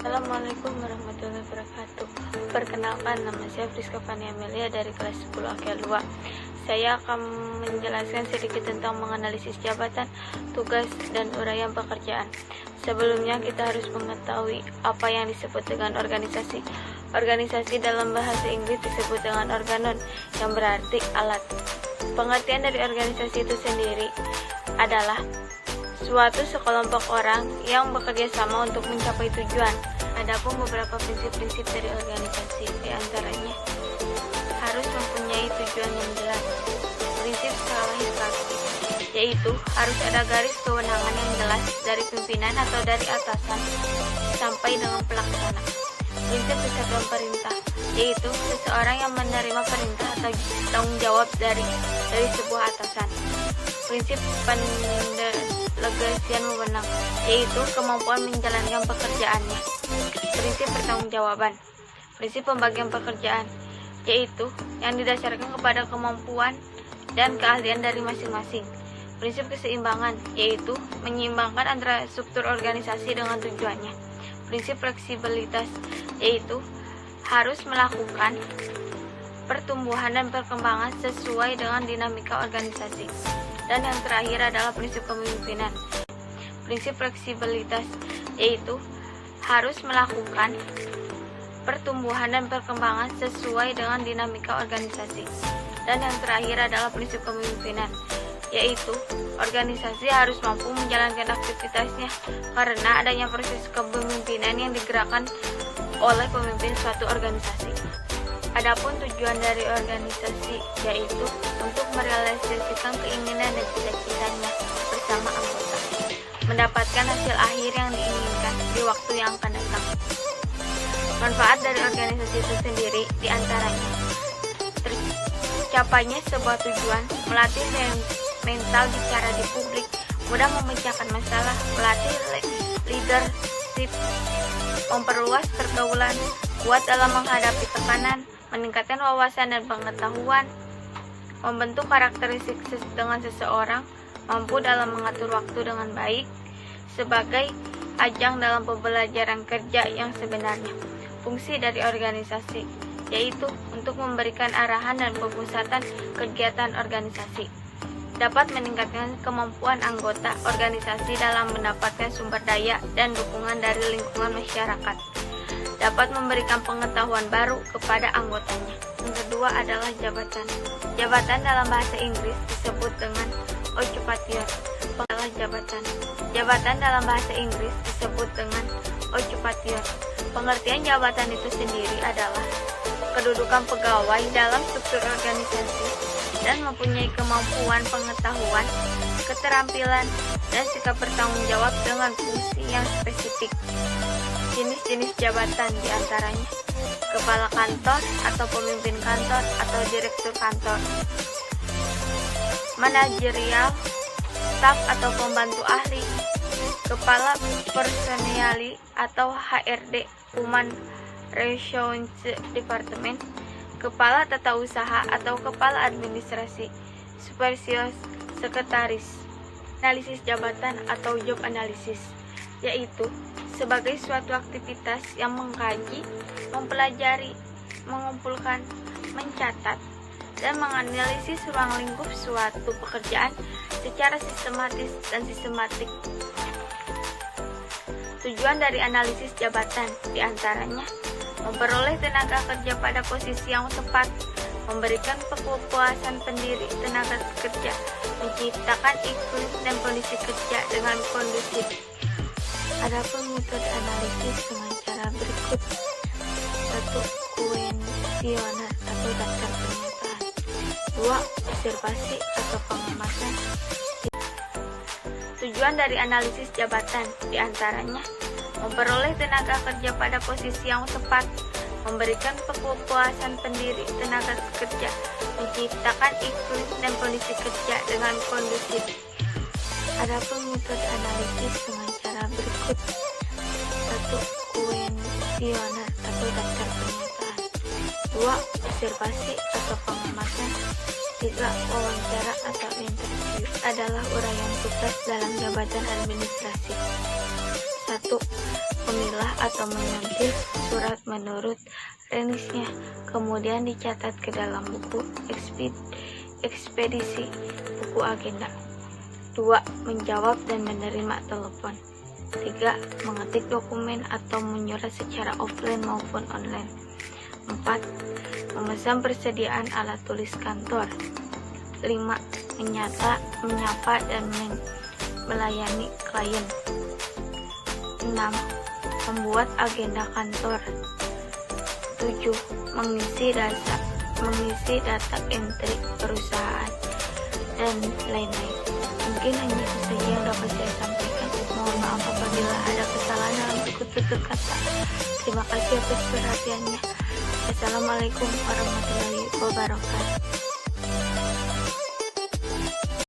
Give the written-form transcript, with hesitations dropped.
Assalamualaikum warahmatullahi wabarakatuh. Perkenalkan, nama saya Friska Fani Amelia dari kelas 10 AKL 2. Saya akan menjelaskan sedikit tentang menganalisis jabatan, tugas, dan uraian pekerjaan. Sebelumnya kita harus mengetahui apa yang disebut dengan organisasi. Organisasi dalam bahasa Inggris disebut dengan organon, yang berarti alat. Pengertian dari organisasi itu sendiri adalah suatu sekelompok orang yang bekerja sama untuk mencapai tujuan. Adapun beberapa prinsip-prinsip dari organisasi, diantaranya harus mempunyai tujuan yang jelas. Prinsip skala hierarki, yaitu harus ada garis kewenangan yang jelas dari pimpinan atau dari atasan sampai dengan pelaksana. Prinsip kesatuan perintah, yaitu seseorang yang menerima perintah atau tanggung jawab dari sebuah atasan. Prinsip pendelegasian wewenang, yaitu kemampuan menjalankan pekerjaannya. Prinsip pertanggungjawaban, prinsip pembagian pekerjaan, yaitu yang didasarkan kepada kemampuan dan keahlian dari masing-masing. Prinsip keseimbangan, yaitu menyeimbangkan antara struktur organisasi dengan tujuannya. Prinsip fleksibilitas, yaitu harus melakukan pertumbuhan dan perkembangan sesuai dengan dinamika organisasi. Dan yang terakhir adalah prinsip kepemimpinan. Prinsip fleksibilitas, yaitu harus melakukan pertumbuhan dan perkembangan sesuai dengan dinamika organisasi. Dan yang terakhir adalah prinsip kepemimpinan, yaitu organisasi harus mampu menjalankan aktivitasnya karena adanya proses kepemimpinan yang digerakkan oleh pemimpin suatu organisasi. Adapun tujuan dari organisasi yaitu untuk merealisasikan keinginan dan cita-citanya bersama anggota, mendapatkan hasil akhir yang diinginkan di waktu yang akan datang. Manfaat dari organisasi itu sendiri diantaranya tercapainya sebuah tujuan, melatih mental bicara di publik, mudah memecahkan masalah, melatih leadership, memperluas pergaulan, kuat dalam menghadapi tekanan, meningkatkan wawasan dan pengetahuan, membentuk karakteristik dengan seseorang, mampu dalam mengatur waktu dengan baik, sebagai ajang dalam pembelajaran kerja yang sebenarnya. Fungsi dari organisasi yaitu untuk memberikan arahan dan pemusatan kegiatan organisasi, dapat meningkatkan kemampuan anggota organisasi dalam mendapatkan sumber daya dan dukungan dari lingkungan masyarakat, dapat memberikan pengetahuan baru kepada anggotanya. Yang kedua adalah jabatan. Jabatan dalam bahasa Inggris disebut dengan occupation. Adalah jabatan. Jabatan dalam bahasa Inggris disebut dengan occupation. Pengertian jabatan itu sendiri adalah kedudukan pegawai dalam struktur organisasi dan mempunyai kemampuan, pengetahuan, keterampilan, dan sikap bertanggung jawab dengan fungsi yang spesifik. Jenis-jenis jabatan diantaranya kepala kantor atau pemimpin kantor atau direktur kantor, manajerial, staf atau pembantu ahli, kepala personeli atau HRD, Human Resources Department, kepala tata usaha atau kepala administrasi, supervisor, sekretaris. Analisis jabatan atau job analysis, yaitu sebagai suatu aktivitas yang mengkaji, mempelajari, mengumpulkan, mencatat, dan menganalisis ruang lingkup suatu pekerjaan secara sistematis dan sistematik. Tujuan dari analisis jabatan diantaranya memperoleh tenaga kerja pada posisi yang tepat, memberikan kepuasan pendiri tenaga kerja, menciptakan iklim dan kondisi kerja dengan kondusif. Adapun metode analisis dengan cara berikut: 1. Kuesioner atau daftar pernyataan. 2. Observasi atau pengamatan. Tujuan dari analisis jabatan diantaranya memperoleh tenaga kerja pada posisi yang tepat, memberikan kepuasan pendiri tenaga kerja, menciptakan iklim dan kondisi kerja dengan kondusif. Adapun metode analisis dengan cara berikut: 1. Kuesioner atau daftar pernyataan. 2. Observasi atau pengamatan. 3. Wawancara atau interview adalah uraian tugas dalam jabatan administrasi. 1. Memilah atau menyuntil surat menurut rinisnya, kemudian dicatat ke dalam buku ekspedisi, buku agenda. 2. Menjawab dan menerima telepon. 3. Mengetik dokumen atau menyurat secara offline maupun online. 4. Memesan persediaan alat tulis kantor. 5. Menyapa dan melayani klien. 6. Membuat agenda kantor. 7. Mengisi data entry perusahaan dan lain-lain. Mungkin hanya itu saja yang dapat saya sampaikan. Mohon maaf apabila ada kesalahan dalam tutur kata. Terima kasih atas perhatiannya. Assalamualaikum warahmatullahi wabarakatuh.